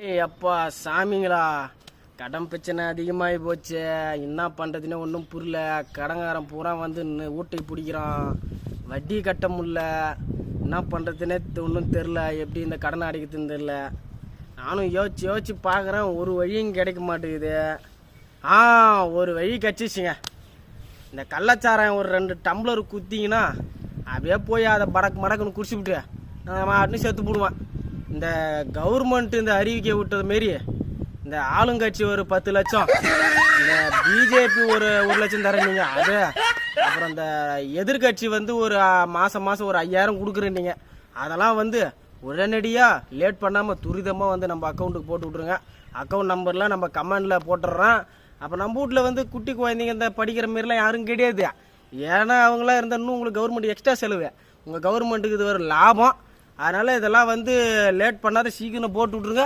ஏய் அப்பா சாமிங்களா, கடன் பிரச்சனை அதிகமாகி போச்சு. என்ன பண்ணுறதுன்னே ஒன்றும் புரியல. கடங்காரன் பூரா வந்து ஊட்டை பிடிக்கிறான், வட்டி கட்ட முடியல. என்ன பண்ணுறதுன்னே ஒன்றும் தெரில, எப்படி இந்த கடனை அடைக்கிறதுன்னு தெரில. நானும் யோசிச்சு பார்க்குறேன், ஒரு வழியும் கிடைக்க மாட்டேங்குது. ஒரு வழி கிடச்சிச்சுங்க. இந்த கள்ளச்சாரம் ஒரு 2 டம்ளர் குத்திங்கன்னா அப்படியே போய் அதை மடக்குன்னு குடிச்சுவிட்டு நான் மாட்டுன்னு செத்து போடுவேன். இந்த கவர்மெண்ட் இந்த அறிவிக்கை விட்டது மாரி இந்த ஆளுங்கட்சி ஒரு 10 லட்சம், இந்த பிஜேபி ஒரு 1 லட்சம் தரீங்க, அது அப்புறம் இந்த எதிர்கட்சி வந்து ஒரு மாதம் ஒரு 5000 கொடுக்குறீங்க. அதெல்லாம் வந்து உடனடியாக லேட் பண்ணாமல் துரிதமாக வந்து நம்ம அக்கௌண்ட்டுக்கு போட்டு விட்ருங்க. அக்கௌண்ட் நம்பர்லாம் நம்ம கமெண்டில் போட்டுடுறோம். அப்போ நம்ம வீட்டில் வந்து குட்டி குழந்தைங்க இந்த படிக்கிற மாரிலாம் யாரும் கிடையாது. ஏன்னா அவங்களாம் இருந்தால் இன்னும் உங்களுக்கு கவர்மெண்ட் எக்ஸ்ட்ரா செலவு, உங்கள் கவர்மெண்ட்டுக்கு இது ஒரு லாபம். அதனால் இதெல்லாம் வந்து லேட் பண்ணாத சீக்கிரம் போட்டு விட்ருங்க.